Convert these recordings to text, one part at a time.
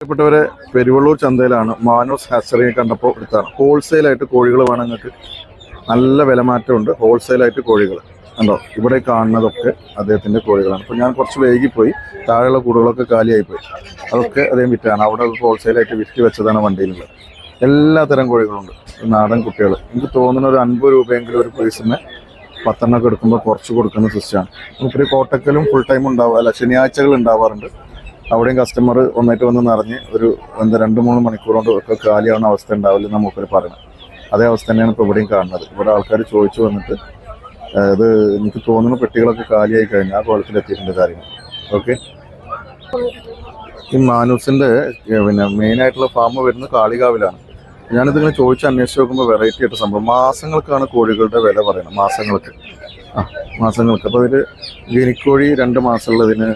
പ്രിയപ്പെട്ടവരെ, പെരുവള്ളൂർ ചന്തയിലാണ്. മാനൂസ് ഹാച്ചറിയെ കണ്ടപ്പോൾ എടുത്താണ്. ഹോൾസെയിലായിട്ട് കോഴികൾ വേണം നിങ്ങൾക്ക്. നല്ല വിലമാറ്റമുണ്ട്. ഹോൾസെയിലായിട്ട് കോഴികൾ കണ്ടോ. ഇവിടെ കാണുന്നതൊക്കെ അദ്ദേഹത്തിൻ്റെ കോഴികളാണ്. അപ്പോൾ ഞാൻ കുറച്ച് വൈകിപ്പോയി, താഴെയുള്ള കൂടുകളൊക്കെ കാലിയായിപ്പോയി. അതൊക്കെ അദ്ദേഹം വിറ്റാണ്. അവിടെ ഹോൾസെയിലായിട്ട് വിറ്റ് വെച്ചതാണ് വണ്ടിയിലുള്ളത്. എല്ലാ തരം കോഴികളുണ്ട്. നാടൻ കുട്ടികൾ. എനിക്ക് തോന്നുന്ന ഒരു 50 രൂപയെങ്കിലും ഒരു പീസിന് 10 എണ്ണമൊക്കെ എടുക്കുമ്പോൾ കുറച്ച് കൊടുക്കുന്ന സിസ്റ്റമാണ്. നമുക്കൊരു കോട്ടക്കലും ഫുൾ ടൈം ഉണ്ടാവുക, ശനിയാഴ്ചകൾ ഉണ്ടാവാറുണ്ട്. അവിടെയും കസ്റ്റമർ ഒന്നായിട്ട് വന്ന് നിറഞ്ഞ് ഒരു 2-3 മണിക്കൂർ കൊണ്ട് ഒക്കെ കാലിയാവുന്ന അവസ്ഥ ഉണ്ടാവില്ല നമുക്കൊരു പറയണം. അതേ അവസ്ഥ തന്നെയാണ് ഇപ്പോൾ ഇവിടെയും കാണുന്നത്. ഇവിടെ ആൾക്കാർ ചോദിച്ചു വന്നിട്ട് ഇത് എനിക്ക് തോന്നുന്ന പെട്ടികളൊക്കെ കാലിയായി കഴിഞ്ഞാൽ ആ കോലത്തിലെത്തിയിട്ടുണ്ട് കാര്യങ്ങൾ. ഓക്കെ, ഈ മാനൂസിൻ്റെ മെയിനായിട്ടുള്ള ഫാം വരുന്നത് കാളികാവിലാണ്. ഞാനിതിങ്ങനെ ചോദിച്ച് അന്വേഷിച്ച് നോക്കുമ്പോൾ വെറൈറ്റി ആയിട്ട് സംഭവം. മാസങ്ങൾക്കാണ് കോഴികളുടെ വില പറയുന്നത്. മാസങ്ങൾക്ക്. അപ്പോൾ ഇതിൽ ഗിനിക്കോഴി 2 മാസമുള്ളതിന്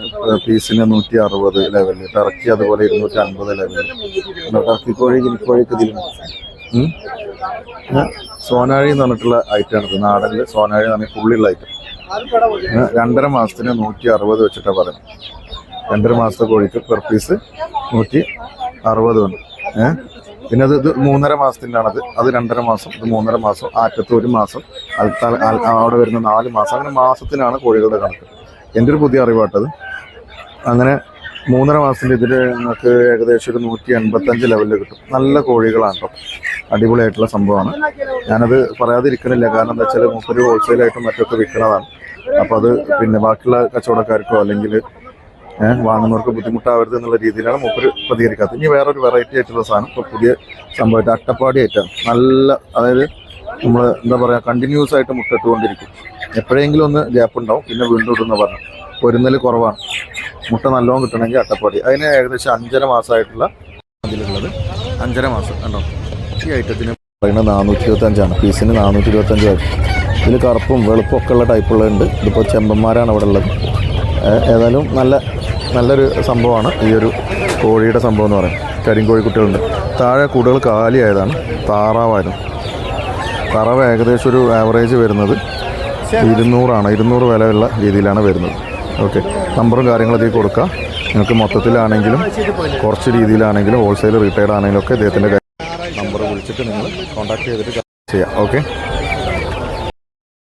പീസിന് 160 ലെവലിൽ, ടർക്കി അതുപോലെ 250 ലെവലിൽ. ടർക്കിക്കോഴി ഗിനിക്കോഴിയൊക്കെ ഇതിലും സോനാഴി എന്ന് പറഞ്ഞിട്ടുള്ള ഐറ്റമാണ്. നാടനിൽ സോനാഴി എന്ന് പറഞ്ഞാൽ പുള്ളിയുള്ള ഐറ്റം. 2.5 മാസത്തിന് 160 വെച്ചിട്ടാണ് പറയുന്നത്. 2.5 മാസത്തെ കോഴിക്ക് പെർ പീസ് 160 ഉണ്ട്. പിന്നെ ഇത് 3.5 മാസത്തിൻ്റെ ആണത്. അത് 2.5 മാസം, ഇത് 3.5 മാസം, ആറ്റത്ത് 1 മാസം, അവിടെ വരുന്ന 4 മാസം. അങ്ങനെ മാസത്തിനാണ് കോഴികളുടെ കണക്ക്. എൻ്റെ ഒരു പുതിയ അറിവാട്ടത്. അങ്ങനെ 3.5 മാസത്തിൻ്റെ ഇതിൽ നിങ്ങൾക്ക് ഏകദേശം ഒരു 185 ലെവലിൽ കിട്ടും. നല്ല കോഴികളാണ് കേട്ടോ. അടിപൊളിയായിട്ടുള്ള സംഭവമാണ്. ഞാനത് പറയാതിരിക്കണില്ല, കാരണം എന്താ വെച്ചാൽ മൂപ്പര് ഹോൾസെയിലായിട്ടും മറ്റൊക്കെ വിൽക്കുന്നതാണ്. അപ്പോൾ അത് പിന്നെ ബാക്കിയുള്ള കച്ചവടക്കാർക്കോ അല്ലെങ്കിൽ വാങ്ങുന്നവർക്ക് ബുദ്ധിമുട്ടാവരുത് എന്നുള്ള രീതിയിലാണ് മൂപ്പര് പ്രതികരിക്കാത്തത്. ഇനി വേറൊരു വെറൈറ്റി ആയിട്ടുള്ള സാധനം ഇപ്പോൾ പുതിയ സംഭവമായിട്ട് അട്ടപ്പാടി ആയിട്ടാണ്. നല്ല, അതായത് നമ്മൾ എന്താ പറയുക, കണ്ടിന്യൂസ് ആയിട്ട് മുട്ടിട്ടുകൊണ്ടിരിക്കും. എപ്പോഴെങ്കിലും ഒന്ന് ഗ്യാപ്പ് ഉണ്ടാവും, പിന്നെ വീണ്ടും ഇടുന്ന പറഞ്ഞു. പൊരുന്നൽ കുറവാണ്. മുട്ട നല്ലോണം കിട്ടണമെങ്കിൽ അട്ടപ്പാടി. അതിന് ഏകദേശം 5.5 മാസമായിട്ടുള്ള അതിലുള്ളത് 5.5 മാസം കണ്ടോ. ഈ ഐറ്റത്തിന് പറയുന്നത് 425 പീസിന് 425. ഇതിൽ കറുപ്പും വെളുപ്പും ഒക്കെ ഉള്ള ടൈപ്പുള്ളതുണ്ട്. ഇതിപ്പോൾ ചെമ്പന്മാരാണ് അവിടെ ഉള്ളത്. ഏതായാലും നല്ലൊരു സംഭവമാണ് ഈ ഒരു കോഴിയുടെ സംഭവം എന്ന് പറയുന്നത്. കരിങ്കോഴി കുട്ടികളുണ്ട്. താഴെ കൂടുകൾ കാലിയായതാണ്. താറാവായിരുന്നു. താറാവ് ഏകദേശം ഒരു ആവറേജ് വരുന്നത് 200 200 വിലയുള്ള രീതിയിലാണ് വരുന്നത്. ഓക്കെ, നമ്പറും കാര്യങ്ങളൊക്കെ കൊടുക്കുക. നിങ്ങൾക്ക് മൊത്തത്തിലാണെങ്കിലും കുറച്ച് രീതിയിലാണെങ്കിലും ഹോൾസെയിൽ റീറ്റെയിൽ ആണെങ്കിലും ഒക്കെ ഇദ്ദേഹത്തിൻ്റെ നമ്പർ വിളിച്ചിട്ട് നിങ്ങൾ കോൺടാക്ട് ചെയ്തിട്ട് ചെയ്യാം. ഓക്കെ.